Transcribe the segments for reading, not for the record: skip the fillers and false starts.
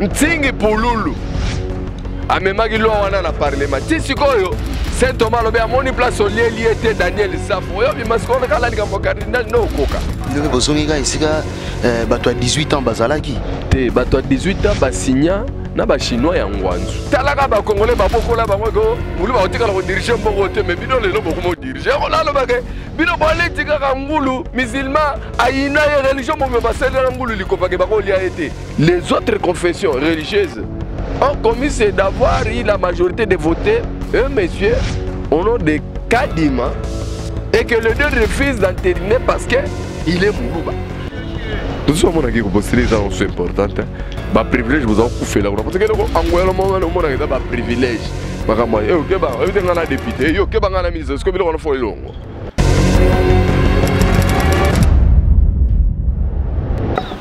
Ntingi Pululu amemaki loi wana na parlement ti sikoyo Saint Thomas lobe amoni place olie liete Daniel Safo yo bimasikona kala likambo cardinal no koka ndenge bozongika isika bato ya 18 ans bazalaki te bato ya 18 ans basigna na ba chinois ya ngwanzu talaka ba congolais babokola bango ko mulu ba otikala ko diriger mbongo te mais bino lelo boko mo diriger ko lalo bake bino ba letika ka ngulu musulman ayina ya religion mo ba sele ngulu likopake ba ko lia été les autres confessions religieuses ont commis c'est d'avoir eu la majorité de voter eux messieurs au nom de Kadima et que le deux refuse d'entériner parce que il est Mourouba. Tout ça, on a dit que c'est important. Les privilèges, vous avez fait là. Parce que l'Angola, on a dit que privilège. Parce que on a député, on a ministre, est-ce que on a fait long?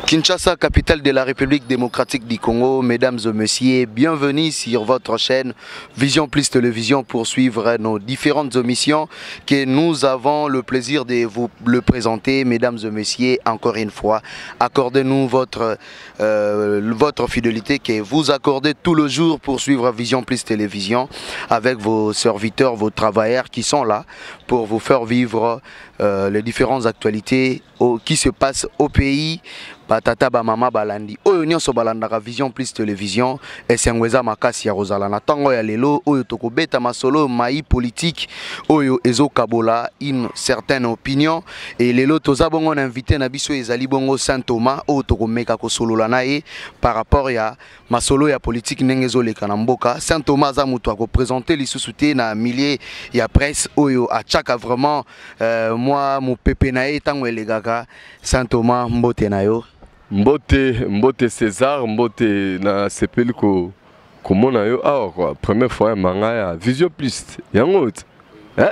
Kinshasa, capitale de la République démocratique du Congo, mesdames et messieurs, bienvenue sur votre chaîne Vision Plus Télévision pour suivre nos différentes émissions que nous avons le plaisir de vous le présenter. Mesdames et messieurs, encore une fois, accordez-nous votre fidélité que vous accordez tout le jour pour suivre Vision Plus Télévision avec vos serviteurs, vos travailleurs qui sont là pour vous faire vivre les différentes actualités qui se passent au pays. Batata ba mama balandi oyo nyonso balandaka Vision Plus Télévision esengweza makasi ya rozala na tango ya lelo oyo tokobeta masolo mai politique oyo ezokabola une certaine opinion et lelo toza bongo invité na biso ezali bongo Saint Thomas oyo tokomeka kosolola naye par rapport ya masolo ya politique ndenge ezoleka na mboka. Saint Thomas za mutu akoprésenter lisusu te na milliers ya presse oyo achaka vraiment moi mo pepe na ye tango elegaka. Saint Thomas mbote na yo. Mbote César, mbote na sepeli ko komona yo awa quoi première fois manga ya Vision Plus yango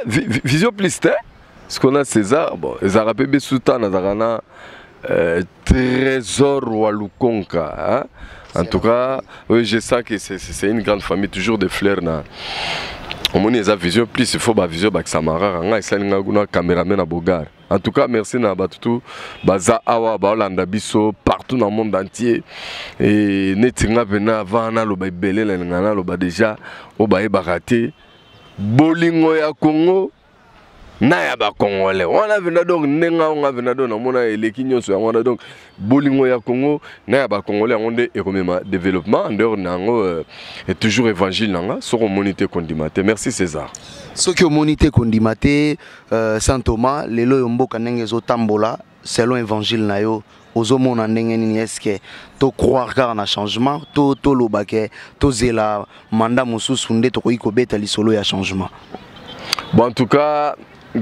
Vision Plus te ce qu'on a César bon ezara pe besuta na zakana trésor wa Lukonka hein? En tout cas oui, je sens que c'est une grande famille toujours des fleurs na on a Vision Plus il faut ba vision ba Samara nga isalinga kuna caméraman na Bogar. En tout cas, merci na batutu baza awa ba Olanda biso partout dans le monde entier et netinga bena vana lo ba belé la ngana lo ba déjà o ba ebaraté bolingo ya Congo na ya ba Congolais. On a venu donc nenga on a venu donc na mona eleki nyonso on a donc bolingo ya Congo na ya ba Congolais on de économie développement en dehors nango est toujours évangile nanga soko monité kondimate. Merci César. Ce qui est monité kondimate Saint Thomas lelo yomboka ndenge ezotambola selon évangile na yo ozomona ndenge nini eske to croire car na changement to lobake to zela mandat mosusu nde to koiko beta lisolo ya changement. Bon en tout cas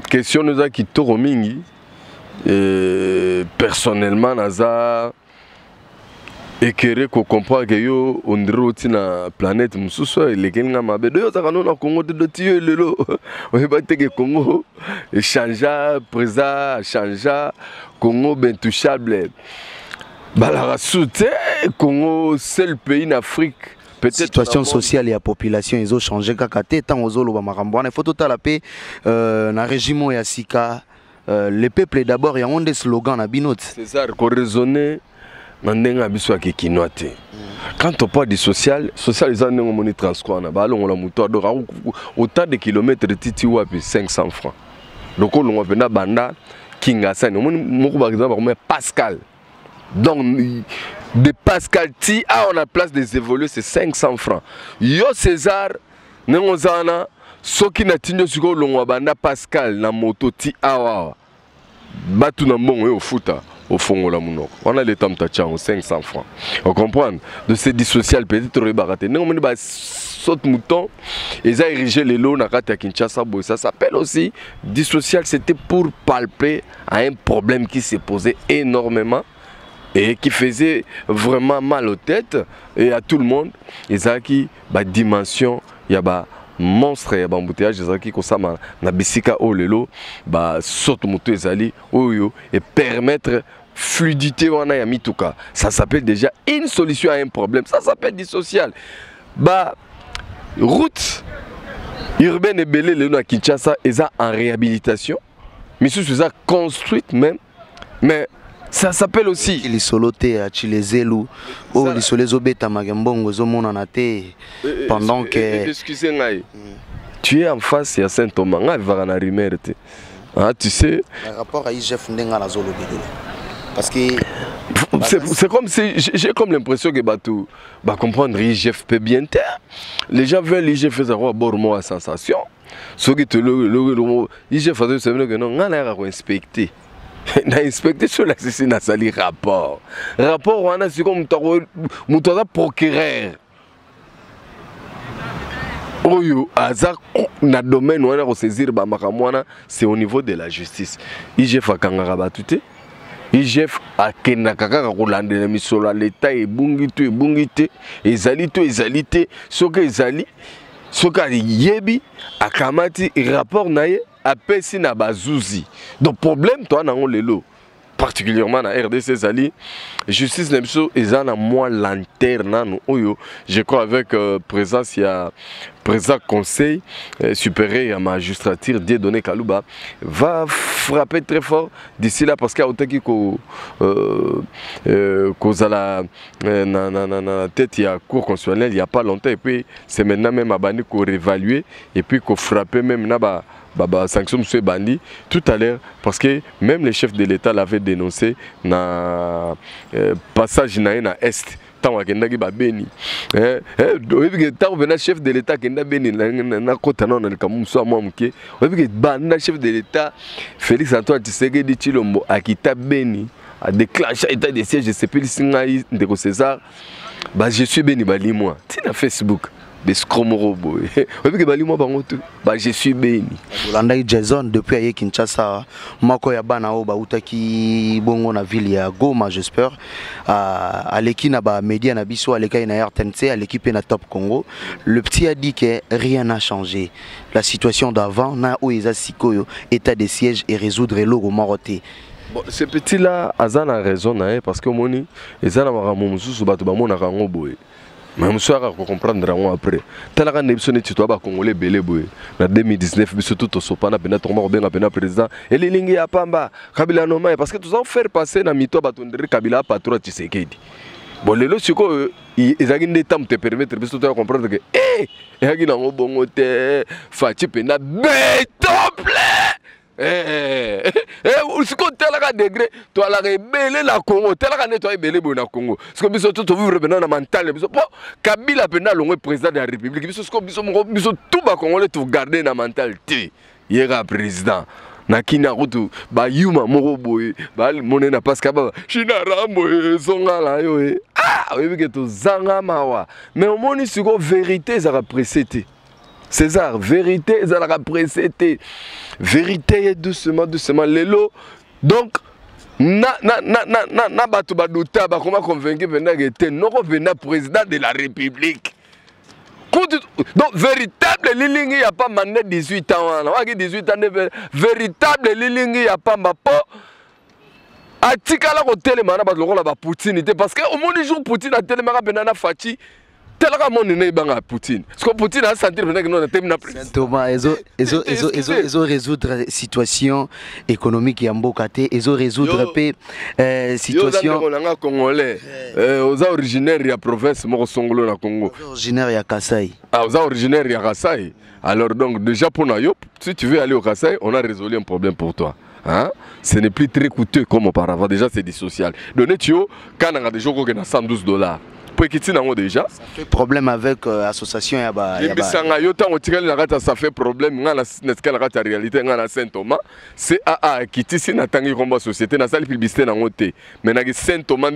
question nous a qui toro mingi personnellement naza éclairé qu'on comprend que yo on dirait na planète mususu lekenga mabe do yo takano na Congo de tiyo lelo on va te que Congo changea présent changea Congo intouchable balara soute Congo seul pays en Afrique. Situation sociale et la population ils ont changé kakate tant aux olo ba makambo il faut tout à la paix na régime ya sika le peuple d'abord il y a des slogans na binote c'est ça ko raisonner nandenga biso ya kinoate quand on parle du social ils ont un moni transport na ba longola muto adora autant de kilomètres titi wapi 500 francs donc on va venir banda kinga ça moko par exemple comme Pascal donc de Pascal ti on a place des évoluer c'est 500 francs yo César nengozana soki na tinyo siko longwa banda Pascal na moto ti awa batu na mbongo yo futa au fond la monoko on a les temps tachango 500 francs on comprend de ces dissocial peut-être rebaraté non on ba saute mouton ils ont érigé les lots na kata Kinshasa boy ça s'appelle aussi dissocial c'était pour palper à un problème qui s'est posé énormément et qui faisait vraiment mal aux têtes et à tout le monde et ça qui ba dimension il y a ba monstre ya bambouteillage ezaki kosama na bisika o lelo ba soto moto ezali oyo et permettre fluidité wana ya mituka ça s'appelle déjà une solution à un problème ça s'appelle du social ba route urbaine et belé lelo na Kinshasa eza en réhabilitation mais sous ça construite même mais Ça s'appelle aussi. Les solotés à Chilezelu, ou les solezobeta magambongo zomonanate pendant que. Excusez-moi. Tu es en face, il y a Saint-Thomas, il va en arriver. Ah, tu sais. Par rapport à IGF Ndenga la Zolo. Parce que. C'est comme si j'ai comme l'impression que Batou va comprendre IGF peut bien taire. Les gens veulent l'IGF faire avoir bon à sensation. Ce qui te l'IGF fait c'est que non, on a inspecté. On a inspecté sur l'assassinat, ça lit rapport. Rapport, on a c'est comme un procureur. Oyo, azar, na domaine où on a saisir Bamakamwana, c'est au niveau de la justice. IGF a kangarabatuté. IGF a kenakaka rolande na misola l'État et bungite ezalite soka ezali soka yebi akamati rapport naye apesi na bazuzi. Donc problème toi na on lelo particulièrement na RDC Zali justice nemso ezana moi lanterne oyo je crois avec présence il y a président conseil supérieur à magistrature Dieudonné Kalouba va frapper très fort d'ici là parce qu'il y a autant qui cause à la tête il y a cour constitutionnelle il n'y a pas longtemps et puis c'est maintenant même à Bani qu'on réévaluer et puis qu'on frapper même là-bas. Sanction M. Bandi tout à l'heure parce que même les chefs de l'État l'avaient dénoncé na passage na Est tant que ba beni tant que chef de l'État qui na beni na kota na kamuso amamke que banda chef de l'État Félix Antoine Tshisekedi Tshilombo akita beni a déclenché état de siège de Sepelisingai de César je suis beni bali moi tina Facebook je suis béni. Landai Jason depuis aye Kinshasa, mako ya bana o ba utaki bongo na ville ya Goma j'espère. À l'équipe na ba média na biso à l'équipe na RTNC à l'équipe na Top Congo. Le petit a dit que rien n'a changé. La situation d'avant na o eza sikoyo état de siège et résoudre l'eau maroté. Bon, ce petit là azana raison na parce que moni ezana maramu mususu batu ba mona kango boye. Mais je vais comprendre après. Tel que nous sommes tous Congolais belé boy. En 2019, nous sommes tous sopana bena tomba bena bena président. Et les lignes ya pamba Kabila noma parce que tous ont fait passer na mito batondre Kabila patron Tshisekedi. Bon les lots siko ils ont des temps te permettre de comprendre que eh il y a qui n'ont bon côté Fati pena bétople. Ce qu'on tel degré, toi la rebelle la Congo, tel que nettoyer belé bon na Congo. Ce que biso tout vivre maintenant na mental, biso po Kabila pena le président de la République, biso ce que biso tout ba Congolais tout garder na mentalité. Yera président. Na kina rotu ba yuma moko boy ba monena parce que ba china rambo zonga la yo ah oui que to zanga mawa mais au moni siko vérité ça précédé. César, vérité, ça l'a précédé. Vérité, doucement, doucement. Lélo. Donc, na batu badouta, ba comment convaincre venir était non venir président de la République. Donc, véritable lilingi, il n'y a pas mandat 18 ans. On a 18 ans, véritable lilingi, il n'y a pas ma peau. A tikala ko télémana ba lokola ba Poutine parce que au moins les jours Poutine a télémana benana Fati. Tel que mon nez banga Poutine. Ce que Poutine a senti que nous avons Thomas, ils ont résoudre la situation économique et mbokate, ils ont résoudre la situation congolais. Aux originaires de la province Mokosongolo na Congo. Originaire de Kasaï. Ah, aux originaires de Kasaï. Alors donc déjà pour nous, si tu veux aller au Kasaï, on a résolu un problème pour toi. Hein? Ce n'est plus très coûteux comme auparavant. Déjà c'est du social. Donner tu quand on a des jours qu'on a $112. Déjà. Ça fait problème avec l'association. Ça fait problème avec la réalité de Saint-Thomas. C'est AA qui est dans société. Mais Saint-Thomas,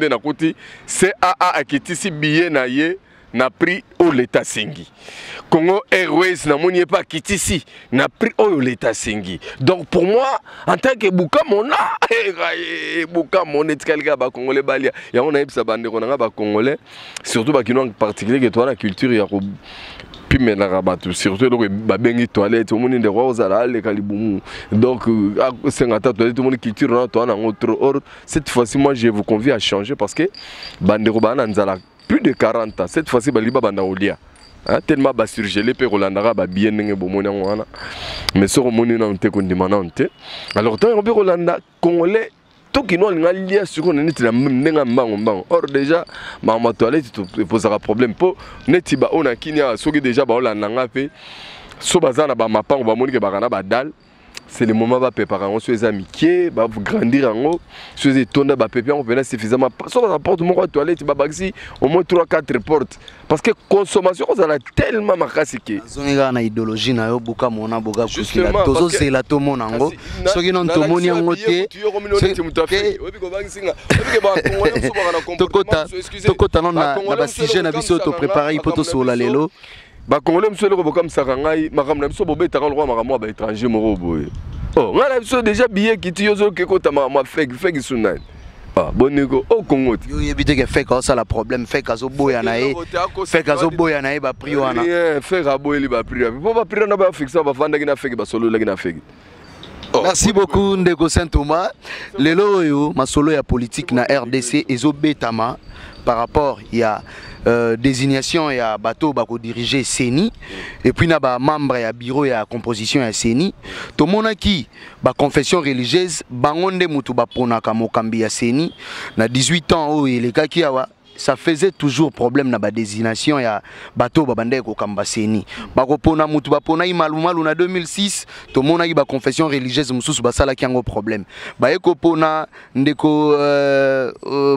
c'est AA qui est billet na prix au l'état singi. Congo Airways n'a pas quitté ici, n'a pris au l'état singi. Donc pour moi, en tant que Bouka Mona, Bouka Mona, quelqu'un ba congolais balia, il y a on a eu sa bande on a ba congolais, surtout ba qui en particulier que toi la culture il y a puis maintenant rabattu, surtout donc ba bengi toilette, tout le monde est rose à la les caliboumou. Donc c'est un tas toilette, tout le monde culture là toi en autre ordre. Cette fois-ci moi je vous convie à changer parce que bande robana nzala plus de 40 ans. Cette fois-ci, Baliba Bandaoulia. Tellement bas surgelé, puis Rolandara va bien n'engue bomona. Mais ce romoni n'a pas été condamné. Alors, tant que Rolanda Congolais bato qui n'ont lia sur on est na mbango. Or déjà ma toilette te posera problème po neti ba on a kinya soki déjà ba la nanga pe so bazana ba mapango ba moni ke bakana ba dal. C'est le moment où préparer on les amitiés, va grandir en haut, sur les tonnes de papier on peut suffisamment. Sur la porte mon toilette, babagsi au moins 3-4 portes. Parce que consommation ça a tellement marqué que. Zoni ga na idéologie na yo buka mona boga kukila. Tozo c'est la tomo nango. Soki non tomo ni ngo te. Tokota non na ba sujet na biso to préparer poto sur la lelo. Ba Congolais monsieur le robot comme ça rangai makamna biso bobe ta roi makamo ba étranger moro boye. Oh, ngala biso déjà billet qui ti yozo ke kota ma fake sunai. Ah, boniko au Congo. Yo yebite ke fake ça la problème fake azo boya na e. Fake azo boya na e ba prix wana. Rien, fake aboye li ba prix. Po ba prix na ba fixe ba vanda ki na fake ba solo la ki na fake. Merci beaucoup Ndeko Saint Thomas. Lelo yo masolo ya politique na RDC ezo betama par rapport il y a désignation ya bateau bako diriger CENI et puis na ba membre ya bureau ya composition ya CENI to monaki ba confession religieuse bangonde mutu ba ponaka mokambi ya CENI na 18 ans o elekaki awa ça faisait toujours problème na ba désignation ya bateau babande ko kamba CENI bako pona mutu ba pona imalumalu na 2006 to monaki ba confession religieuse mususu basala ki yango problème ba eko pona ndeko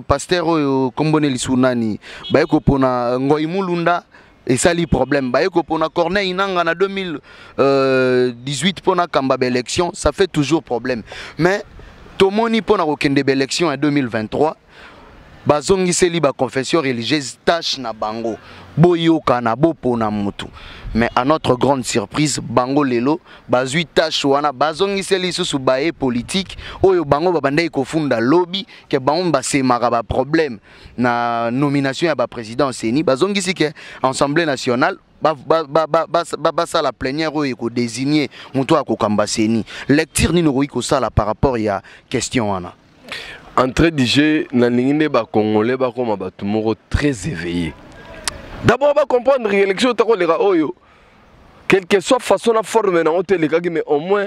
pasteur oyo kombone lisunani ba eko pona ngoi mulunda et ça li problème ba eko pona Corneille Inanga na 2018 pona kamba élection ça fait toujours problème mais to moni pona ko kende élection en 2023 bazongi seli ba confession religieuse tâche na bango boyoka na bopona mutu mais à notre grande surprise bango lelo bazui tâche wana bazongi seli susu bae politique oyo bango babandai ko funda lobby ke bango basemaka ba problème na nomination ya ba président CENI bazongi sike Assemblée nationale ça la plénière oyo ko désigner mutu akokamba CENI lecture ni no ko sala par rapport ya question wana. Entrée du jeu, na lingine ba Congolais ba comme ba tumoro très éveillé. D'abord ba comprendre l'élection ta ko lera oyo. Quelle que soit façon la forme na hôtel mais au moins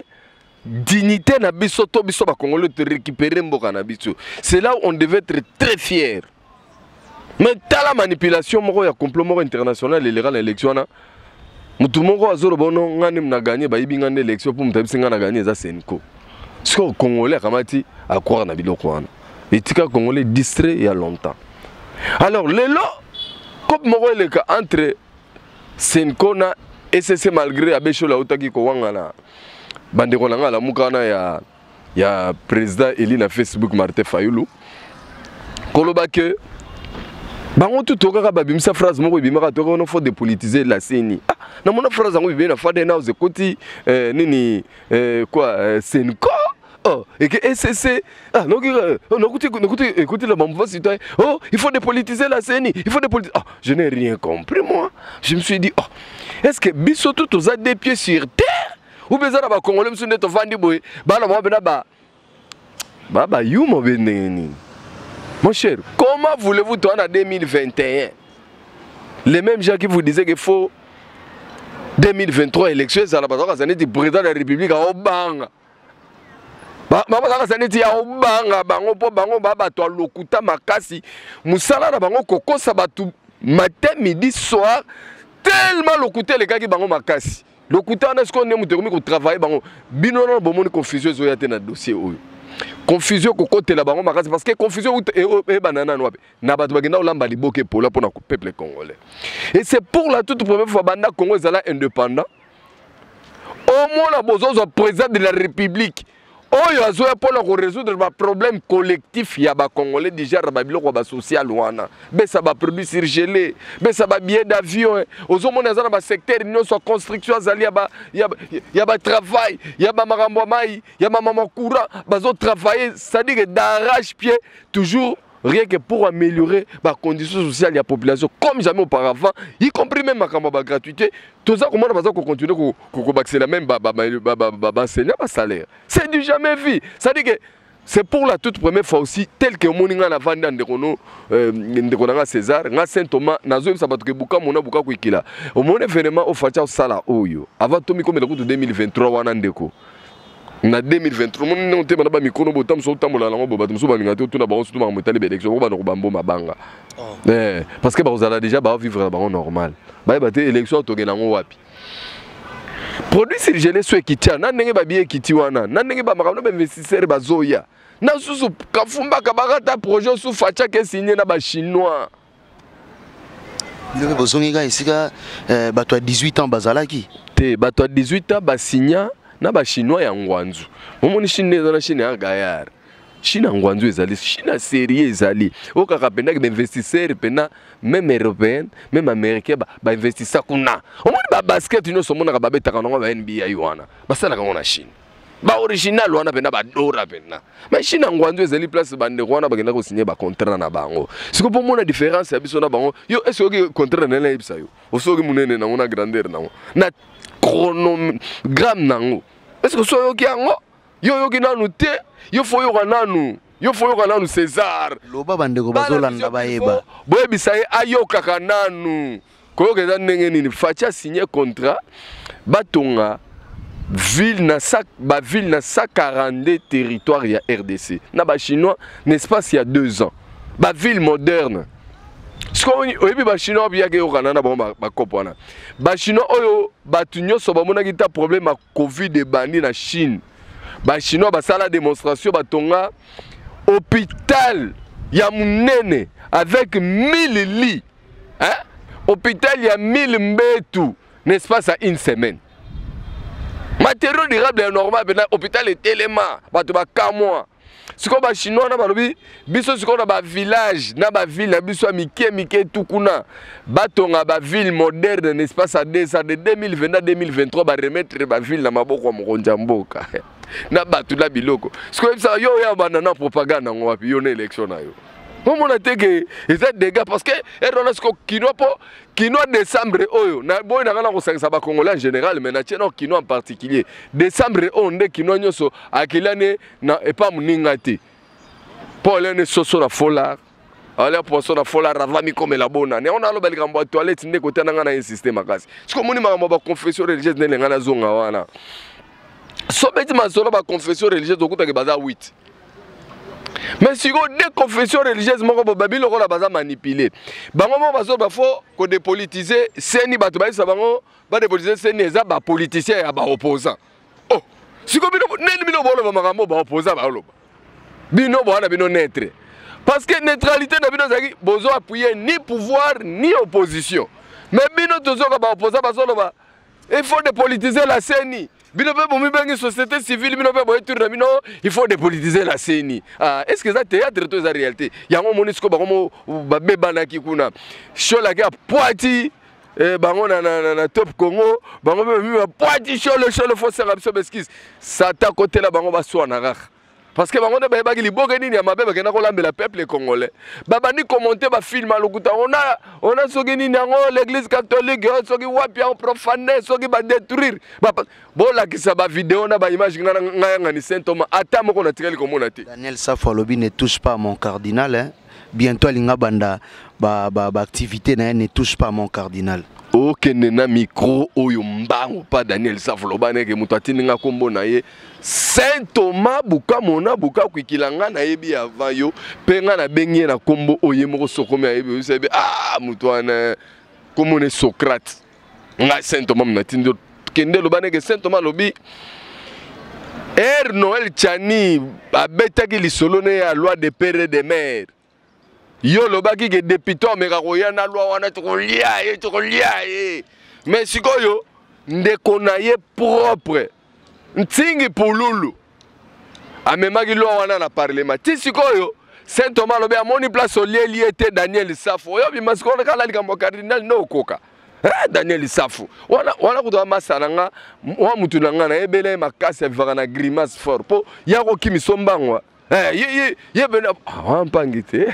dignité na biso to biso ba Congolais te récupérer mboka na biso. C'est là où on devait être très fier. Mais ta la manipulation moko ya complot moko international lera l'élection na mutu moko azoro bono ngani mna gagner ba yibi ngane élection pour mutabisi ngana gagner za Senko. Ce que Congolais kamati à croire na biloko wana. Les tika Congolais distraits il y a longtemps. Alors, les lots, comme moi, le cas entre Senkona et SSC malgré Abécho la Otaki Kowangana, Banderonanga, la Moukana, il y a président Eli na Facebook Martin Fayoulou. Kolobake, bango tout au cas, babimsa phrase, moi, bimara, tu on faut dépolitiser la CENI. Ah, na mon phrase, on vient à faire des naus, écoutez, nini, quoi, Senko. Oh, et que SSC, ah, non, écoutez le bon citoyen. Oh, il faut dépolitiser la CENI, il faut dépolitiser. Ah, je n'ai rien compris, moi. Je me suis dit, oh, est-ce que Bissotou, tous a des pieds sur terre? Ou bien ça, va Congolais, monsieur Neto Fandi Boy, bah, moi, bah, you, mon béni. Mon cher, comment voulez-vous tourner en 2021? Les mêmes gens qui vous disaient qu'il faut 2023 élections, ça va être président de la République à Obanga. Mama saneti ya obanga bango po bango baba to lokuta makasi musala na bango kokosa batu matin midi soir tellement lokuta les gars qui bango makasi lokuta na ce qu'on est mutekomi ko travailler bango bino na bomoni confusion zo ya te na dossier oyo confusion ko côté la bango makasi parce que confusion e banana no na batu bagenda olamba liboke pour la peuple congolais et c'est pour la toute première fois banda Congo ezala indépendant au moins la bozo président de la République. Oyo azoya pour résoudre les problèmes collectifs ya ba Congolais déjà ba biloko ba social wana be ça ba produit surgelé be ça ba billet d'avion ozo mona za ba secteur union soit construction azali ya ba travail ya ba marambo mai ya mama courant bazo travailler ça dit que d'arrache-pied toujours rien que pour améliorer les conditions sociales de la population comme jamais auparavant, y compris même la gratuité. Tout ça, comment on va continuer à accéder même à salaire. C'est du jamais vu. Ça dit que c'est pour la toute première fois aussi, tel que Moninga a vendu dans César, dans Saint Thomas, dans Zoé Sabatuke Buka, Mona Buka Kwikila. Au mon événement, au Fatia Sala Oyo, avant Tomi comme le route 2023, Wanandeko. na 2023 mon te bana ba mikono botam so tambola lango boba tumso balinga te tuna bango surtout ba motali élection ko ba no bambo mabanga parce que ba ozala déjà ba vivre ba normal ba ba te élection to genango wapi produit surgelé so ekitia na ndenge ba biye kiti wana na ndenge ba makamno ba investisseur bazoya na susu kafumba kabakata projet sous facha ke signé na ba chinois le bozonga isika bato à 18 ans bazalaki te bato à 18 ans ba signa na ba chinois ya ngwanzu momoni chine na chine ya gayar chine ngwanzu ezali chine sérieux ezali okaka penda ke investisseur pena même européen même américain ba investissa kuna omoni ba basket no somona ka babetaka no ba NBA wana basala ka ngona chine ba original wana pena ba dora pena mais chine ngwanzu ezali place bande wana bagenda ko signer ba contrat na bango siko po mona différence ya biso na bango yo est-ce que contrat na la ibsa yo osoki munene na ngona grandeur na chronogramme nango est-ce que so yoki yango yo yoki nanu te yo fo yoka nanu César loba bandeko bazolanda bayeba boyebisa ye ayokaka nanu koyoka eza ndenge nini facha signé contrat batonga ville na 142 territoires ya RDC na ba chinois n'espace il y a 2 ans ba ville moderne. Ce qu'on dit, les Chinois bien que au Canada bon ba kopwana. Ba Chinois oyo batu nyonso ba mona kita problème à Covid et bandi na Chine. Ba Chinois ba sala démonstration ba tonga hôpital ya munene avec 1000 lits. Hein? Hôpital ya 1000 mbetu, n'est-ce pas ça une semaine. Matériaux durables normal ben hôpital est tellement batu ba kamwa. Si on a chinois na balobi biso si on a ba village na ba ville na biso mike tout kuna batonga ba ville moderne n'est-ce pas ça de 2020 à 2023 ba remettre ba ville na maboko mokonja mboka na batu la biloko si ko ça yo ya banana propagande ngo wapi yo na élection na yo on a été que les dégâts parce que Kinoa décembre oyo na boy na kana ko sa ba congolais en général mais na tino Kinoa en particulier décembre on de Kinoa nyoso akilane na e pa muninga te pour l'année soso la fola ala pour so la fola ravami comme la bona ne on a lo bel gambo toilette ndé côté na ngana insister makasi siko moni ma ba confession religieuse ne ngana zonga wana so beti ma solo ba confession religieuse okuta ke baza 8. Mais si vous des confessions religieuses, vous avez baza manipulé. Bango bazo bafo ko dépolitiser, seni bato ba sabango ba dépolitiser seni eza ba politicien ya ba opposant. Oh, si ko bino neni bino bolo ba makambo ba opposant ba loba. Bino bo na bino netre. Parce que neutralité na bino zaki bozo appuyer ni pouvoir ni opposition. Mais bino tozo ba opposant ba solo il faut dépolitiser la CENI. Une société civile, il faut dépolitiser la CENI. Est-ce que ça théâtre est la réalité? Il y a un moment où il y a top Congo, ça t'a côté là, parce que les gens qui le peuple congolais. Babani commenté ba film on a l'église catholique, soki wapi on profaner, soki ba détruire. Bon la qui ça ba vidéo na ba image ngana ni Saint Thomas ata moko na tireli komona te. Daniel Safolobi ne touche pas mon cardinal hein. Bientôt linga banda ba activité na ne touche pas mon cardinal. Ok nena micro oyo mbango pa Daniel Safoloba neke mutu atininga kombo na ye Saint Thomas buka mona buka kwikilanga na yebi avant yo penga na bengi na kombo oye moko sokomi ayebi yo sebe mutu ana komone Socrate nga Saint Thomas mnatindo kende loba neke Saint Thomas lobi Noël Chani abetaki lisolo ne ya loi de père et de mère. Yo lobaki ke député meka koya na loi wana tokolia ye mais sikoyo ndeko na ye propre ntingi pululu amemaki loi wana na parlement ti sikoyo Saint Thomas lobe amoni place olieli ete Daniel Safo yo bima sikona kala likambo cardinal no koka Daniel Safo wana kutoka masananga wa mutu nanga na ebele makasi vivaka na grimace fort po yako kimisombango ye bena wampangi te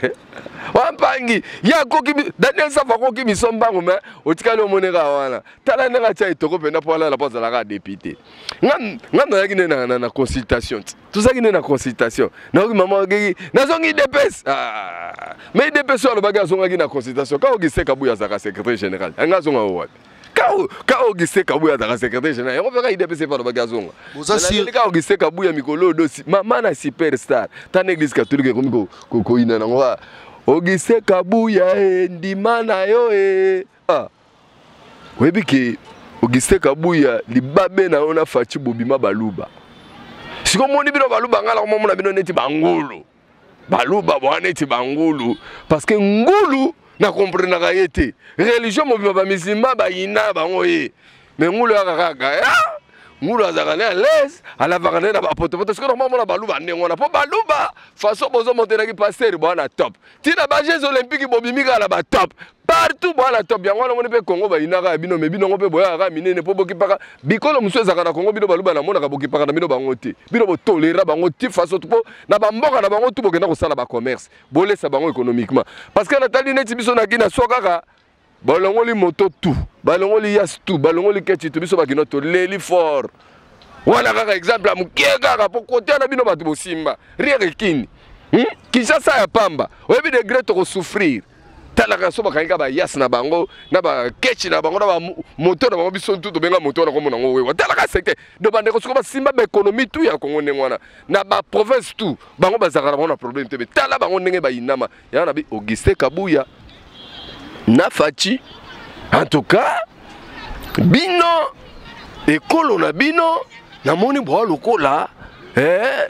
wampangi ya koki Daniel Safo koki misombango me otikali omoneka wana tala ndanga cha itoko pena po la poza la député ngam yaki na consultation tout ça qui na consultation na ko maman ki na zongi DPS mais DPS so lo baga zonga ki na consultation ka oki seka buya za secrétaire général nga zonga wapi ka Quand Auguste Kabouya est secrétaire général, on verra IDPC par le bagazon. Quand Auguste Kabouya Mikolo dosi, maman na superstar. Ta église catholique comme ko ina na ngwa. Auguste Kabouya ndimana yo ah. Webi ke Auguste Kabouya libabe na ona fachi bobima baluba. Siko moni bino baluba ngala ko mona bino neti bangulu. Baluba bwana neti bangulu parce que ngulu na comprendre ka yete religion mo ba musulman ba ina bango ye mais ngulu akaka ngulu azaka na l'aise ala vakane na ba poto parce que normalement na baluba ndengo na po baluba façon bozo monter na ki pasteur bwana top tina ba jeux olympiques bobimika la ba top partout bwana top yango na moni pe Congo ba ina ka bino me bino ngo pe boya ka minene po boki paka bikolo muso ezaka na Congo bino baluba na mona ka boki paka na bino bango te bino bo tolera bango ti façon to na ba mboka na bango tu bokena ko sala ba commerce bolesa bango économiquement parce que na tali neti biso na kina sokaka balongoli moto tout balongoli yas tout balongoli keti to biso bakino to leli fort wana kaka exemple amukie kaka po kotia na bino batu bosimba rien kini Kinshasa ya pamba oyebi degré to ko souffrir talaka so bakanga ba yas na bango na ba kechi na bango na ba moto na bango biso tout benga moto na ko mona ngo wewa talaka seke do bande ko ba simba ba économie tout ya Congo ndengwana na ba province tout bango bazaka na problème te tala bango ndenge ba inama ya na bi Auguste Kabouya na fachi en tout cas bino ekolo na bino na moni bo lokola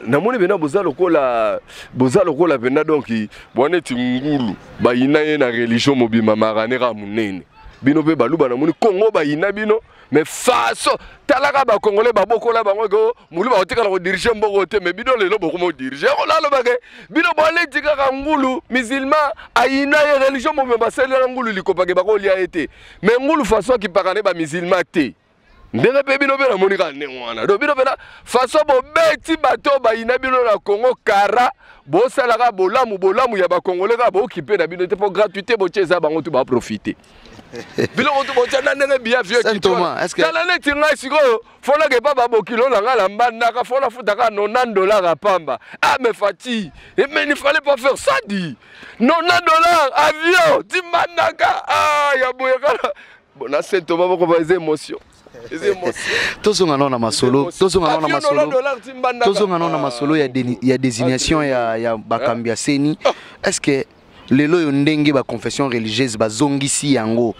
namoni bena boza lokola bena donc bwana tingulu bayina ye na religion mobima maranera munene bino pe baluba namoni Congo bayina bino mais faso talaka ba congolais babokola bango go mulu ba otika ko diriger mboko te mais bino lelo boko mo diriger ola lo bage bino bole tika ka ngulu musulman ayina ye religion mobima basela ngulu likopake bako lia ete mais ngulu faso ki pakane ba musulman te ndenge pe bino pe na monika ndengwana do bino pe na façon bo beti bato bayina bino na Congo kara bo salaka bolamu ya ba congolais ka bo occupé na bino te pour gratuité bo tcheza bango tu ba profiter bino ko tu bo tchana ndenge bien vieux qui Thomas est-ce que tala neti ngai siko fona ke baba bo kilo la ngala mbanda ka fona futaka $90 à pamba ah mais fati mais il fallait pas faire ça dit $90 avion dimandaka ah ya boya kala bona Saint Thomas boko ba émotion tozonga na masolo ya désignation ya bakambi ya seni est-ce que lelo yo ndenge ba confession religieuse bazongisi yango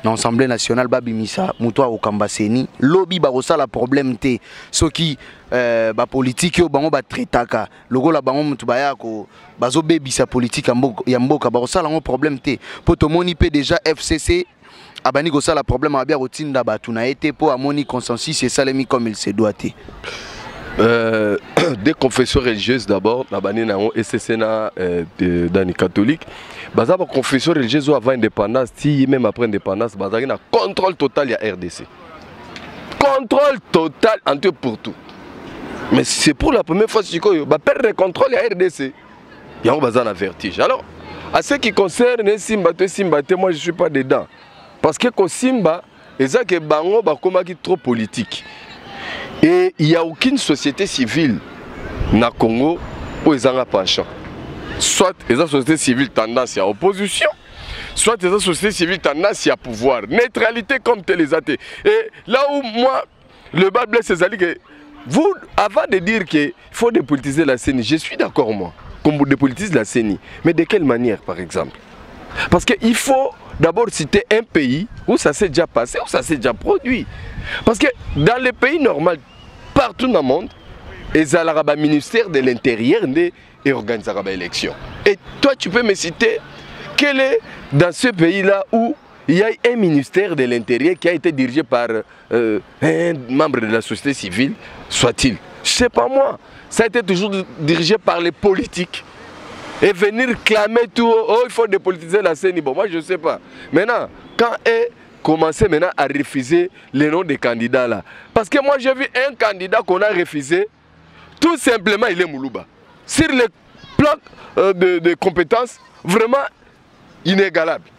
na Assemblée nationale babimisa muto akamba seni lobi ba kosala problème te soki ba politique yo bango ba traitaka lokola bango mutu bayako bazobebisa politique ya mboka ba kosala ngo problème te po tomoni pe déjà FCC abani gosa la problème abia rotinda batu na été pour amoni consensus et salemi comme il se doit des confessions religieuses d'abord abani na SCC na dans catholique baza ba confession religieuse avant indépendance si même après indépendance baza na contrôle total ya RDC contrôle total en tout pour tout mais c'est pour la première fois que ba perdre le contrôle ya RDC ya baza na vertige alors à ce qui concerne Simba, moi je suis pas dedans. Parce que Simba, c'est que bango bakomaki trop politique. Et il n'y a aucune société civile na Congo où ils ont penchant. Soit la société civile tendance à opposition, soit la société civile tendance à pouvoir. Neutralité comme telle les athées. Et là où moi, le bas blesse, c'est que vous, avant de dire qu'il faut dépolitiser la CENI, je suis d'accord moi, comme vous dépolitisez la CENI. Mais de quelle manière par exemple? Parce qu'il faut d'abord citer un pays où ça s'est déjà passé, où ça s'est déjà produit. Parce que dans les pays normaux, partout dans le monde, il y a le ministère de l'Intérieur et organise l'élection. Et toi, tu peux me citer quel est dans ce pays-là où il y a un ministère de l'Intérieur qui a été dirigé par un membre de la société civile, soit-il. Je ne sais pas moi. Ça a été toujours dirigé par les politiques. Et venir clamer tout, oh il faut dépolitiser la CENI. Bon, moi je ne sais pas. Maintenant, quand est commencé maintenant à refuser les noms des candidats là. Parce que moi j'ai vu un candidat qu'on a refusé, tout simplement il est Moulouba. Sur le plan de compétences, vraiment inégalable.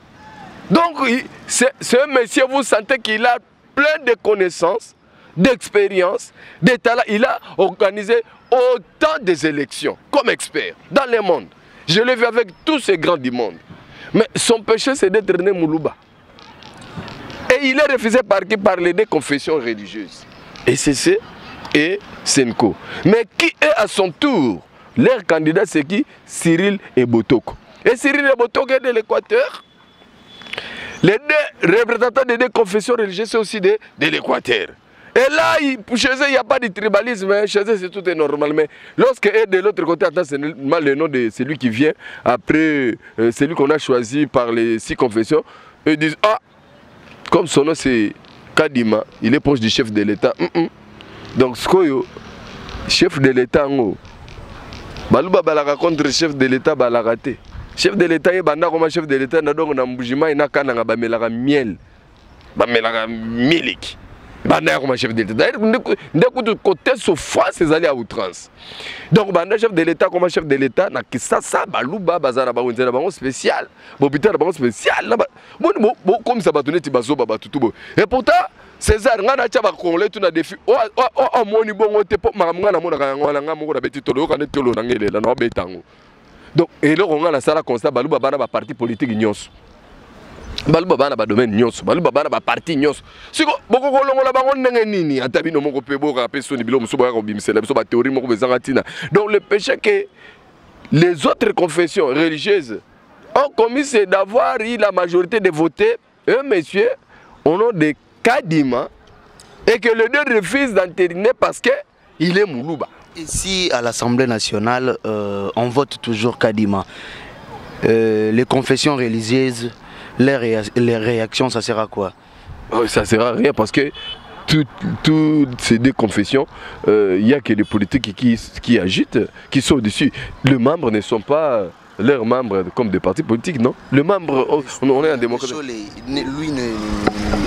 Donc c'est un monsieur, vous sentez qu'il a plein de connaissances, d'expérience, de talents. Il a organisé autant des élections comme expert dans le monde. Je l'ai vu avec tous ces grands du monde. Mais son péché, c'est d'être né Moulouba. Et il est refusé par qui? Par les deux confessions religieuses. ECC et Senko. Mais qui est à son tour? Leur candidat, c'est qui? Cyril Ebotoko. Et Cyril Ebotoko est de l'Équateur. Les deux représentants des deux confessions religieuses, c'est aussi de l'Équateur. Et là, chez eux, il n'y a pas de tribalisme. Hein. Chez eux, c'est tout est normal. Mais lorsque de l'autre côté, attends, c'est le nom de celui qui vient après, celui qu'on a choisi par les 6 confessions, ils disent, ah, comme son nom c'est Kadima, il est proche du chef de l'État. Donc, ce que chef de l'État, Balouba Balaka contre le chef de l'État, Balakate. Chef de l'État, il y a chef de l'État, il y a un bougima, il y a un miel. Bamelaka milik. Chef de l'État. D'ailleurs, côté souffrance, c'est allé à outrance. Donc, chef de l'État, comme chef de l'État, ça, Balouba, Bazara, Baron spécial. Bobita, Baron spécial. Comme ça, Batoné, Tibazo, Babatutubo. Et pourtant, César, on a un Congolais, tout a défi. Oh, mon bon, t'es pas Maramana, mon amour, petit tolo, on est tolo, donc, et là, on a la salle constat, Balouba, Bana, parti politique, Nyos. Balouba bana ba domaine nyonso balouba bana ba parti nyonso siko boko kolongola bango ndenge nini atabino moko pe boka pe soni bilo muso ba kobimisela biso ba théorie moko bezanga tina. Donc le péché que les autres confessions religieuses ont commis, c'est d'avoir eu la majorité de voter un monsieur au nom de Kadima et que le deux refuse d'entériner parce que il est Moulouba. Ici à l'Assemblée nationale on vote toujours Kadima. Les confessions religieuses, les réactions, ça sert à quoi? Ça sert à rien parce que toutes ces deux confessions, il n'y a que les politiques qui agitent, qui sont au-dessus. Les membres ne sont pas leurs membres comme des partis politiques, non? Les membres, on est en démocratie. Lui,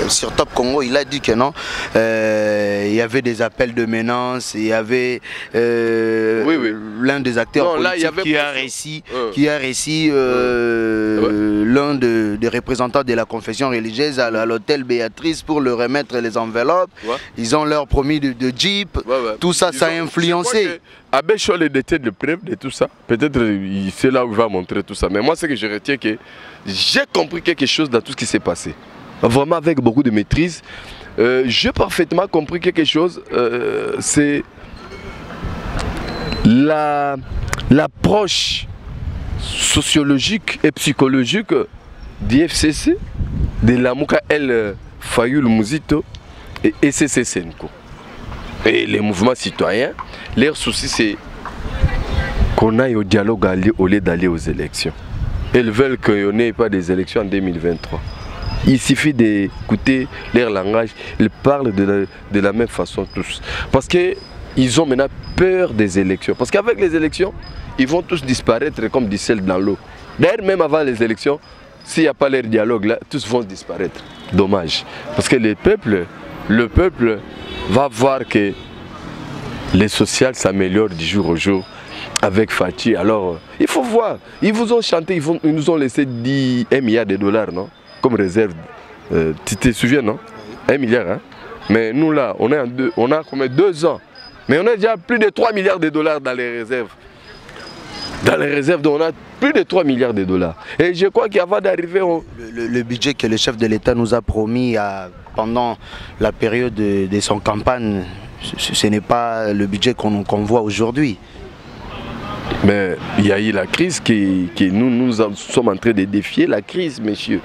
sur Top Congo, il a dit que non. Il y avait des appels de menaces, il y avait l'un des acteurs politiques qui a réussi l'un des représentants de la confession religieuse à l'hôtel Béatrice pour leur remettre les enveloppes. Ils ont leur promis de Jeep. Tout ça, ça a influencé. Abbé Chol détient de preuves de tout ça. Peut-être c'est là où il va montrer tout ça. Mais moi, ce que je retiens, que j'ai compris quelque chose dans tout ce qui s'est passé. Vraiment avec beaucoup de maîtrise. J'ai parfaitement compris quelque chose. C'est l'approche sociologique et psychologique du FCC, de Lamouka El Fayoul Mouzito et ECC Senko. Et les mouvements citoyens, leur souci c'est qu'on aille au dialogue au lieu d'aller aux élections. Ils veulent qu'il n'y ait pas des élections en 2023. Il suffit d'écouter leur langage, ils parlent de la même façon tous. Parce qu'ils ont maintenant peur des élections. Parce qu'avec les élections, ils vont tous disparaître comme du sel dans l'eau. D'ailleurs, même avant les élections, s'il n'y a pas leur dialogue là, tous vont disparaître. Dommage. Parce que le peuple va voir que les sociales s'améliorent du jour au jour avec Fatih. Alors, il faut voir. Ils vous ont chanté, ils nous ont laissé 1 milliard de dollars, non? Comme réserve. Tu te souviens, non? 1 milliard, hein? Mais nous là, on a combien? 2 ans. Mais on a déjà plus de 3 milliards de dollars dans les réserves. Dans les réserves, on a plus de 3 milliards de dollars. Et je crois qu'avant d'arriver... Le budget que le chef de l'État nous a promis pendant la période de son campagne, ce n'est pas le budget qu'on voit aujourd'hui. Mais il y a eu la crise nous sommes en train de défier la crise, messieurs.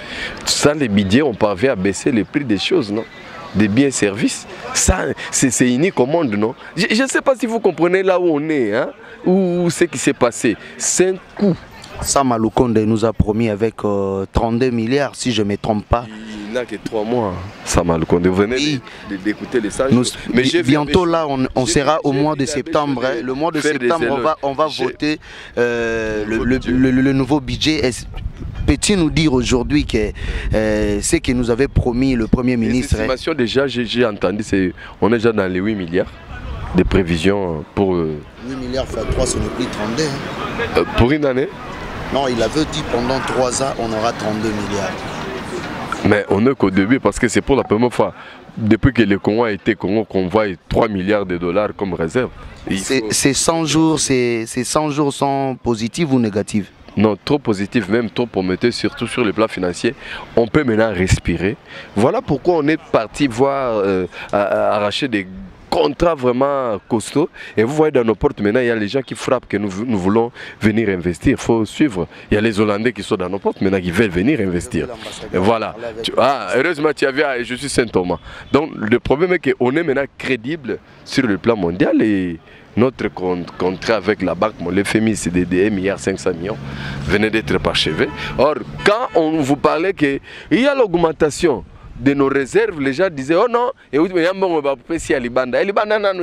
Sans les budgets, on parvient à baisser les prix des choses, non? Des biens et services. Ça, c'est unique au monde, non? Je ne sais pas si vous comprenez là où on est, hein? Ou ce qui s'est passé. C'est un coup. Sam Alukonde nous a promis avec 32 milliards, si je ne me trompe pas. Il n'a que 3 mois, Sam Alukonde. Vous venez d'écouter les sages. Mais bientôt là, on sera au mois de septembre. Hein. Le mois de septembre, on va voter le nouveau budget. Peux-tu nous dire aujourd'hui que ce que nous avait promis le Premier ministre? L'estimation déjà, j'ai entendu, on est déjà dans les 8 milliards de prévisions pour... 8 milliards x 3, ce n'est plus 32. Hein. Pour une année? Non, il avait dit pendant 3 ans, on aura 32 milliards. Mais on n'est qu'au début parce que c'est pour la première fois. Depuis que le Congo a été Congo, qu'on voit 3 milliards de dollars comme réserve. Ces 100 jours, ces 100 jours sont positifs ou négatifs? non, trop positif, même trop prometteur, surtout sur le plan financier. On peut maintenant respirer. Voilà pourquoi on est parti voir arracher des contrats vraiment costauds. Et vous voyez dans nos portes maintenant, il y a les gens qui frappent que nous voulons venir investir. Il faut suivre. Il y a les Hollandais qui sont dans nos portes maintenant qui veulent venir investir. Et voilà. Heureusement, tu as vu, je suis Saint-Thomas. Donc le problème est qu'on est maintenant crédible sur le plan mondial et notre contrat avec la banque, le FMI, c'est de 1,5 milliard venait d'être parchevé. Or, quand on vous parlait qu'il y a l'augmentation de nos réserves, les gens disaient oh non, et oui, mais il y a un bon précis à Libanda. Et Libanda, il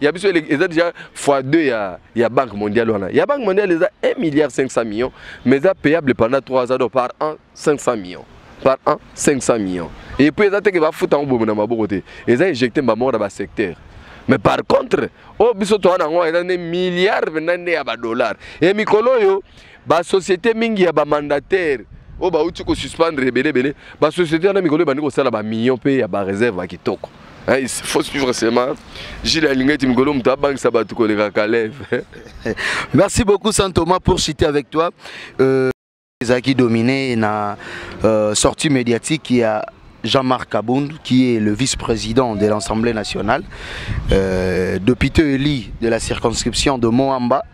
y a déjà x2, il y a Banque mondiale. Il y a Banque mondiale, il y a 1,5 milliard, mais il y a payable pendant 3 ans par an 500 millions. Par an 500 millions. Et puis, il y a des gens qui foutent en bout de ma beauté. Ils ont injecté ma mort dans le secteur. Mais par contre, oh, biso to ana il y a des milliards de dollars. Et mikolo yo, ba société mingi ya ba mandataire. Oh ba uti ko suspendre belé. Ba société ana mikolo ba ndiko sala ba millions pe ya ba réserve à kitoko. Il faut suivre seulement. Gilles Alingeti mikolo mta banque ça ba tout ko les Kalev. Merci beaucoup Saint-Thomas pour citer avec toi Zaki dominé na sortie médiatique qui a Jean-Marc Abound, qui est le vice-président de l'Assemblée nationale, député élu de la circonscription de Moamba,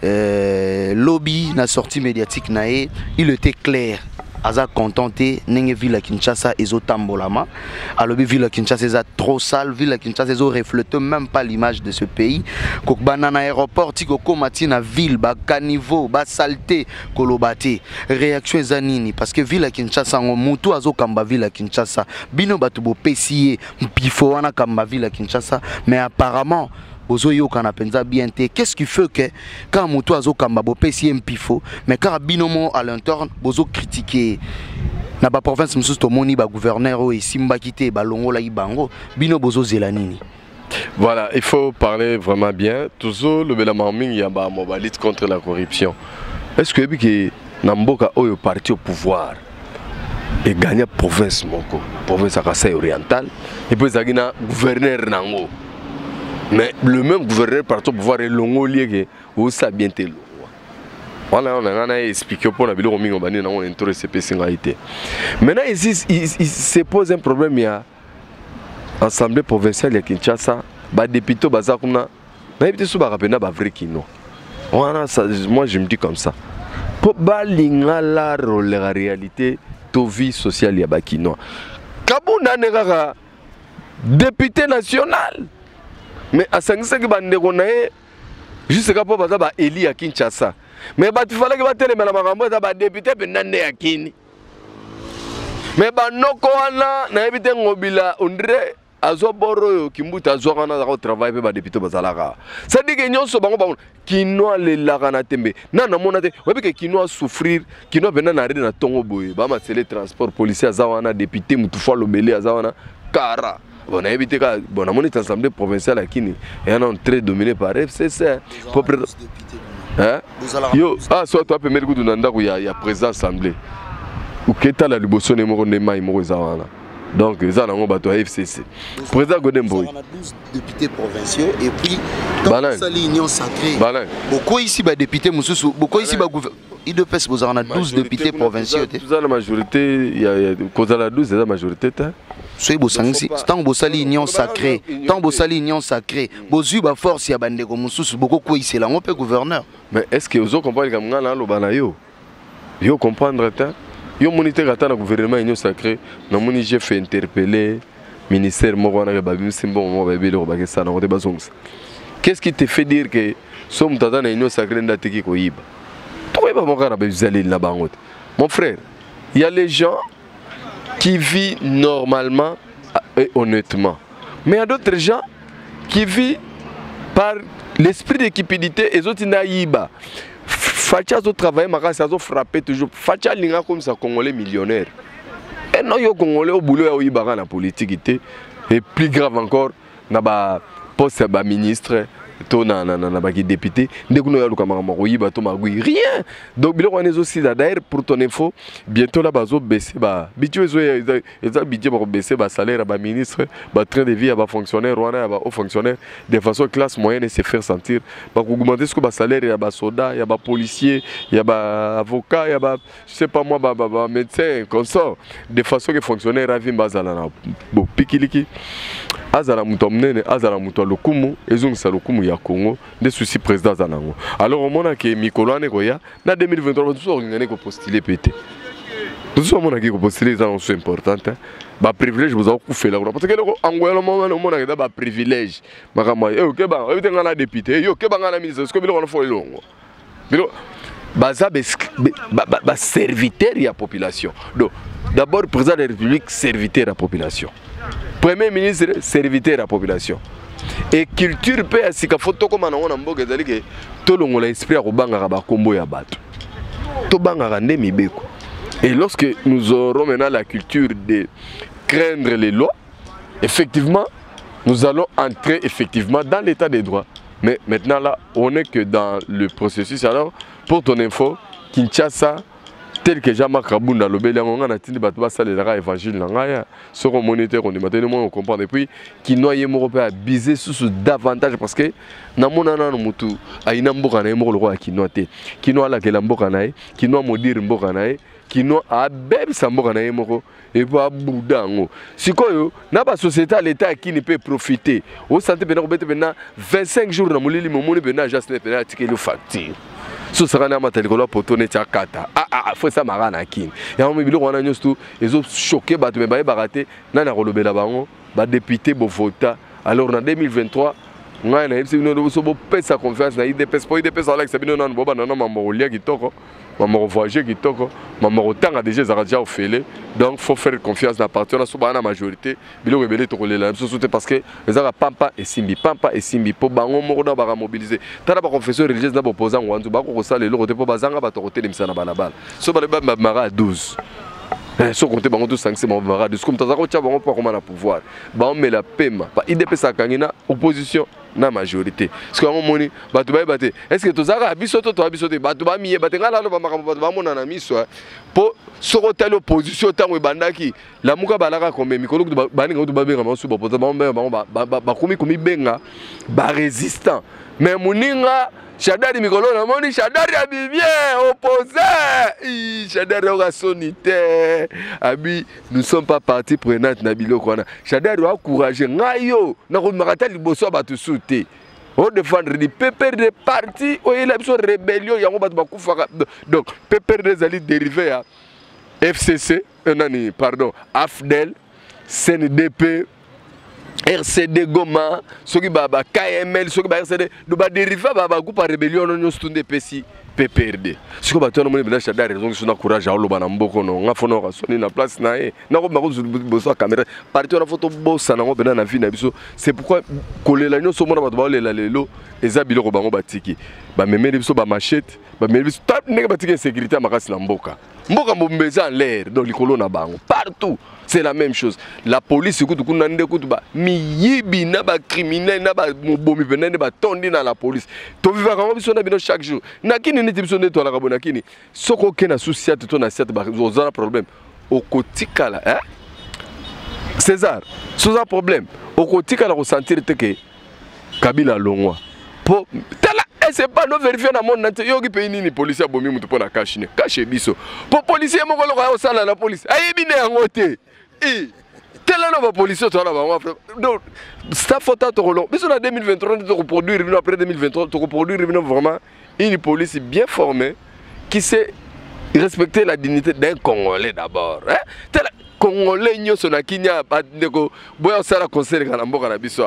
lobby na sortie médiatique nae, il était clair. Aza contenté, nenge Ville Kinshasa ezo tambolama. Alors Ville Kinshasa est trop sale, Ville Kinshasa ezo reflète même pas l'image de ce pays. Kok banana aéroport, tiko komati na ville, ba caniveau, ba saleté, kolobate. Réaction zanini parce que Ville Kinshasa on mutu azo kamba Ville Kinshasa. Bino batu bo pesier, mpifo wana kamba Ville Kinshasa, mais apparemment qu'est-ce qui fait que quand Moutou a kamba bo pesi mpifo mais quand binomo à l'interne bozo critiquer na ba province mususu to moni ba gouverneur o isimba kité ba longola ibango bino bozo zelanini. Voilà, il faut parler vraiment bien. Toujours le belamaming y a ba lutte contre la corruption. Est-ce que Namboka oyo parti au pouvoir et gagner province moko, province à Kasaï orientale et puis zagina gouverneur nango. Mais le même gouverneur partout pour pouvoir longo lié où ça bien tel. Voilà, on a expliqué pour la ville où on a on intéressé personnalité. Maintenant ici il se pose un problème, il y a assemblée provinciale de Kinshasa, ba député baza comme na député sous ba rapena ba vrai kino. Voilà, moi je me dis comme ça. Pour balinga la réalité to vie sociale ya ba kino. Kabuna negara député national. Mais à 5 qui bande konae jusqu'à pour baza ba Eli à Kinshasa. Mais ba tu fallait que ba télé mais la makambo za ba député benande ya kini. Mais ba noko wana na ebite ngobila ondre azoboro yo kimbuta azokana za travail pe ba député bazalaka. Ça dit que nyonso bango bango kino le lakana tembe. Na na mona te webi ke kino souffrir, kino bena na rede na tongo boye. Ba ma télé transport policier azawana député mutufa lobele azawana kara. Bon, on a évité que bon, on a monté l'Assemblée provinciale à Kini et on est très dominé par FCC. Hein? Yo, ah, soit toi, premier coup de Nanda où il y a président assemblée. Ou qu'est-ce que la liboson est mort de maï mort zawana. Donc, ils ont un bateau FCC. Président Godembo. On a 12 députés provinciaux et puis dans cette union sacrée. Beaucoup ici ba députés mususu, beaucoup ici ba gouvernement. Il de pèse vous en a 12 députés provinciaux. Tout ça la majorité, il y a cause à la 12 c'est la majorité ta. Soyez bosangi tant bosali union sacrée, tant bosali union sacrée. Bozu ba force ya bande ko mususu beaucoup ko ici là on peut gouverneur. Mais est-ce que vous comprenez comme ngana lo bana yo? Yo comprendre ta? Yo monité gata na gouvernement union sacrée, na moni j'ai fait interpeller ministère moko na ba bimsimbo mo ba bele ko ba kesa na ko te bazongsa. Qu'est-ce qui te fait dire que somme tata na union sacrée ndateki ko yiba? Mon frère, il y a les gens qui vivent normalement et honnêtement. Mais il y a d'autres gens qui vivent par l'esprit de cupidité et autres naïba. Facha zo travailler makasa zo frapper toujours. Facha linga comme ça congolais millionnaire. Et non yo congolais au boulot ya yiba na politique et plus grave encore na ba poste ba ministre to na baki député ndekuno ya luka makambo koyiba to magui rien. Donc biloko wana aussi d'ailleurs pour ton info bientôt là bazo baisser ba budget eza budget ba baisser ba salaire ba ministre ba train de vie ba fonctionnaire wana ba haut fonctionnaire de façon classe moyenne et se faire sentir ba augmenter ce que ba salaire ya ba soda ya ba policier ya ba avocat ya ba je sais pas moi ba médecin comme ça de façon que fonctionnaire a vimba zala na bo pikiliki azala muto mnene azala muto lokumu ezongisa lokumu ya Congo des soucis président zanango. Alors on mona que Mikolane koya na 2023 tout ça ngane ko postuler pété. Tout ça mona ki ko postuler ça c'est important. Ba privilège vous a kufela parce que angola mona que ba privilège. Makama eh OK ba ebite ngana député yo ke ba ngana ministre est-ce que bilo on fo longo. Bilo baza ba serviteur ya population. Donc d'abord président de la République serviteur à population. Premier ministre serviteur à la population. Et culture peut être que photo comme on a mboka ezali que tout le monde l'esprit à kobanga ba kombo ya bato. To banga ndemi beko. Et lorsque nous aurons maintenant la culture de craindre les lois, effectivement, nous allons entrer effectivement dans l'état des droits. Mais maintenant là, on n'est que dans le processus. Alors, pour ton info, Kinshasa tel que Jean-Marc Rabunda lobeli on a tindi bato ba salela évangile na ngaya ce qu'on moniteur on maintenant on comprend depuis qui noyé moko à biser sur davantage parce que na mona na mutu aina mboka na moko le roi qui noité qui noa la que la mboka na qui noa modire mboka na qui noa abeb sa mboka na moko et pas boudango sikoyo na ba société à l'état qui ne peut profiter au santé bena ko bete bena 25 jours na molili momoni bena just net na ticket le facture. So sera na matelikola potone tia kata faut ça marana kin ya mo biloko wana nyosto ezo choquer bato me baye baraté na na kolobela bango ba député bo vota alors en 2023 ngai na yebisi bino so bo pesa confiance na IDPS po IDPS ala sabino na boba na mama olia kitoko mama voyager kitoko mama otanga déjà za ofele donc faut faire confiance na parti na so ba na majorité biloko ebele to kolela so soute parce que ezaka pampa et simbi po bango moko na ba mobiliser tala ba confession religieuse na opposant wanzu ba ko sala le côté po bazanga ba to côté limisa na balabala so ba ba mara 12 so compter bango tout 5 mon mara 12 comme tazako tia bango pas comment na pouvoir ba on met la pema ba IDPS akangina opposition na majorité parce que moni bato ba baté est-ce que tozaka biso to biso te bato ba miye batenga la ba makambo bato ba mona na miso po soko tali opposition tango ebandaki la muka balaka kombe mikolo ba ninga to ba benga masu ba poza ba komi benga ba résistant mais moninga Chadari mikolo na moni Chadari abi bien opposé Chadari oka sonité abi nous sommes pas partie prenante na biloko wana Chadari a encourager ngayo na ko makata liboso ba tout souté on défendre les pépères de parti o il a besoin rébellion yango ba bakufaka donc pépères des alliés dérivés à FCC nani pardon AFDEL CNDP RCD Goma, ceux qui baba KML, ceux qui baba RCD, nous baba dérivé baba groupe rébellion nous stunde PC PPRD. Ce que batono moni bela chada raison que sona courage à loba na mboko no ngafono ka soni na place na e na ko mako boso caméra parti na photo bossa na ngo bena na vie na biso c'est pourquoi kolela nyo so mona bato ba lela lelo eza biloko bango batiki ba memeli biso ba machette ba memeli biso tap ndenge batiki sécurité makasi na mboka mbeza en l'air dans likolo na bango partout. C'est la même chose. La police écoute kunande écoute ba miyibi na ba criminel na ba mobomi benene ba tondi na la police. To viva quand biso na bino chaque jour. Na kini neti biso ne to la kabona kini. Soko ke na souci to na set ba ozana problème. Okotikala hein? César, sans un problème. Okotikala ressentir te que Kabila longwa. Po tala et c'est pas nous vérifier dans monde entier yo ki pays ni policier abomi mutu pona cache ne. Cache biso. Po policier moko lo ka sala la police. Ayebi ne yangote. Tel est notre policier, donc, ça faut être long. Mais en 2023, nous reproduire, après 2023, nous reproduire vraiment une police bien formée qui sait respecter la dignité d'un Congolais d'abord. Tel Congolais, nous sommes qui n'y a pas de boya sala conseil de Kalamboka na biso.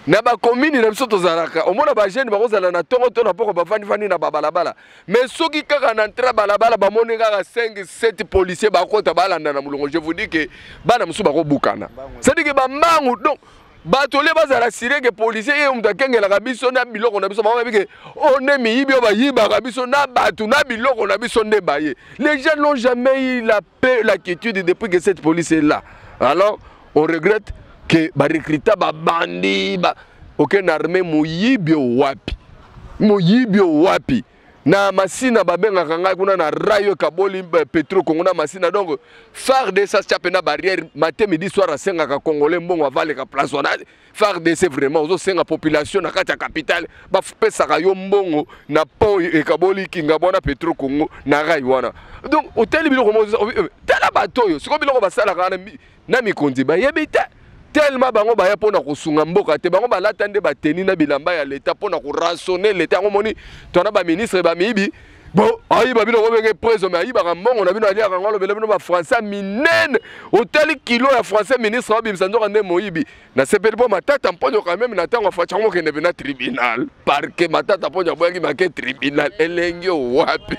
Na ba commune na biso tozalaka omona ba jeune bakozala na tongo to na poko bafandi fandi na babalabala mais soki kaka na entra balabala ba moni kaka 5 7 policiers ba kota balanda na mulongo je vous dis que bana musu ba ko bukana c'est dit que ba mangu donc batole bazala sireke policier ye mta kengela ka biso na biloko na biso ba bike on est miyibi ba yiba ka biso na batu na biloko na biso nde baye les gens n'ont jamais eu la paix la quiétude depuis que cette police est là alors on regrette que ba recruta ba bandi ba oke na armée moyibi wapi. Moyibi wapi. Na masina babengaka ngai kuna na rayo kaboli Petro Congo na masina donc phare de ça na barrière matin midi soir asengaka congolais mbongo avaleka place wana phare de c'est vraiment ozo senga population na kati ya capitale ba pesaka yo mbongo na pont e kaboli kinga bona Petro Congo na rayo wana donc hôtel biloko mo tala batoyo siko biloko basala kana na mikondi ba yebita tellement bango baya pona kosunga mboka te bango balata nde bateni na bilamba ya leta pona ko rationner leta ngo moni tona ba ministre ba mibi bon ayi ba bino ko benge preso mais ayi ba mbongo na bino ali aka ngalo bino ba français minene hôtel kilo ya français ministre ba bimsa ndoka nde moyibi na sepeli po matata mponyo quand même na tango fa chango ke na tribunal parquet matata mponyo boyangi make tribunal elengi wapi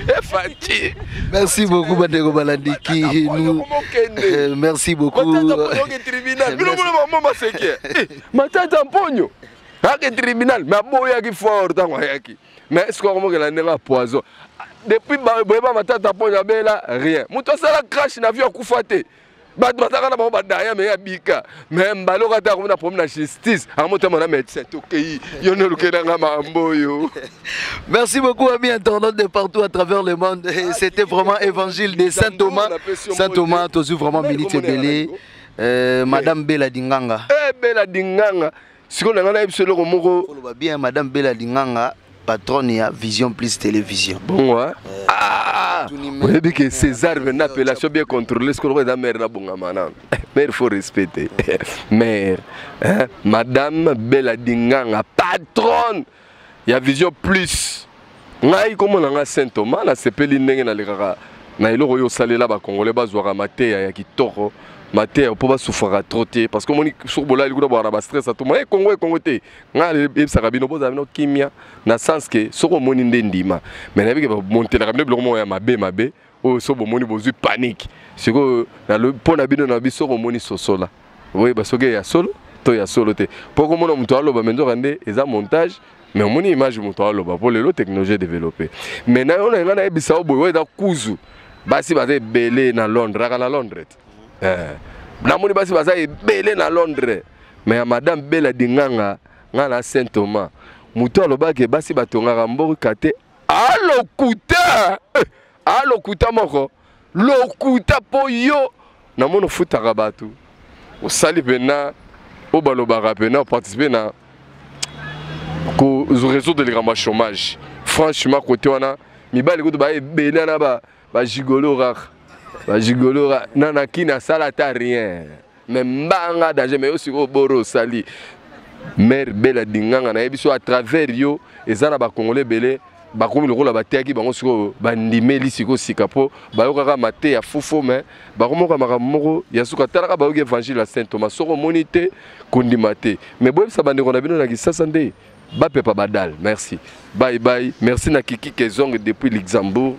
efati. Merci beaucoup Bandeko Balandiki. Merci beaucoup. Matata mponyo ake tribunal mais boya ki fort tango yaki. Mais est-ce qu'on a un poison? Depuis que matata mponyo bela rien. Muto sala crash na vie akufate. Bataka na ba daya me ya bika. Mais mbalo kata ko na problème na justice. Amoto mona médecin tokeyi. Yo ne lukena nga mamboyo. Merci beaucoup amis internautes de partout à travers le monde. C'était vraiment évangile de Saint Thomas. Saint Thomas tozu vraiment milite belé. Madame Bella Dinganga. Bella Dinganga. Siko na ngana ebiselo ko moko. Oloba bien Madame Bella Dinganga. Patronne ya Vision Plus Télévision. Bon ouais. Vous avez dit que César veut une appellation bien contrôlée. Ce qu'on a dans mère na bonga manan. Mère faut respecter. Mère, Madame Bella Dinganga, patronne ya Vision Plus. Ngai comme on a Saint Thomas na sepeli ndenge na lekaka. Na iloko yo salela ba Congolais bazwaka mateya ya kitoko. Maté pour pas souffrir trop parce que mon sur bola il goûte boire na stress à tout mais Congo te ngal ebsaka bino boza bino kimia na sens que soko moni ndendima mais na bike monter la biloko mo ya mabe o so bo moni bozu panique c'est que na le pona bino na biso ko moni sosola oui parce que ya solo to ya solo te pour que mon muto aloba mendo rande eza montage mais moni image muto aloba pour les technologies développées mais na on a ebisa obo da kuzu basi baze belé na Londres aka na Londres. Na moni basi baza ebele na Londres mais Madame Bella Dinganga ngana Saint Thomas muto alobaki basi batongaka mboka te alokuta moko lokuta po yo na mono futaka bato osali pena obalobaka pena participer na ko résoudre les grands chômage franchement côté wana mibali kutu ba ebele na ba gigolo rare. Ba gigolo nana kina sala ta rien mais mbanga danger mais aussi au boro sali mère Bella Dinganga na ebiso à travers yo ezana ba congolais belé ba komi lokola ba teki bango siko bandimeli siko sikapo ba yokaka mate ya fufo mais ba komoka makamoko ya suka talaka ba yoke évangile à Saint Thomas soko monité kondimate mais boye sa bande kona bino na kisasa nde ba pepa badal merci bye bye merci na Kiki Kezong depuis Luxembourg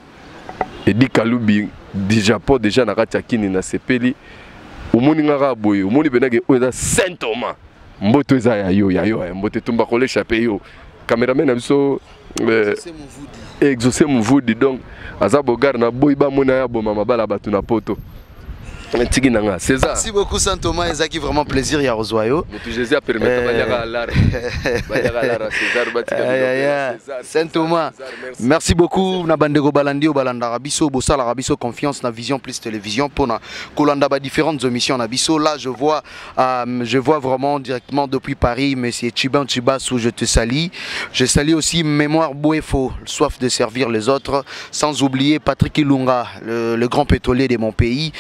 et di Kalubi du Japon déjà na kati kini na sepeli omoni ngaka boye omoni benake oza Saint Thomas mboto eza ya yo mbote tumba ko l'échapper yo cameraman na biso exaucer Muvudi donc aza bogar na boy ba mona ya boma mabala batu na poto. Merci beaucoup Saint Thomas, Ezaki vraiment plaisir ya Rozoyo. Saint Thomas, merci beaucoup na bandeko balandi o balanda rabiso bosala rabiso confiance na Vision Plus Télévision pour na kolanda ba différentes émissions na biso. Là je vois vraiment directement depuis Paris monsieur Chiban Chibasu, je te salue. Je salue aussi Mémoire Bouefo, soif de servir les autres, sans oublier Patrick Ilunga, le grand pétrolier de mon pays.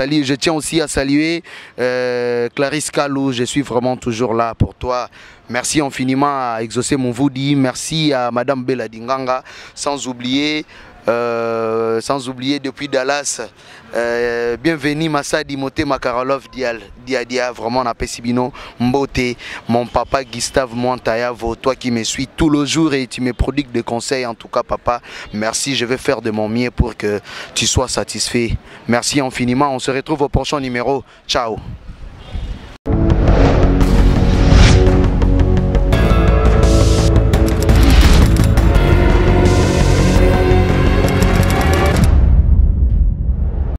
Je tiens aussi à saluer Clarisse Kalou, je suis vraiment toujours là pour toi. Merci infiniment à Exaucer Muvudi, merci à Madame Bella Dinganga, sans oublier depuis Dallas, bienvenue Massadi Mote Makarolov Dia, vraiment on appelle Sibino Mbote, mon papa Gustave Montayavo, toi qui me suis tout le jour et tu me prodigues des conseils, en tout cas papa, merci, je vais faire de mon mieux pour que tu sois satisfait. Merci infiniment, on se retrouve au prochain numéro, ciao.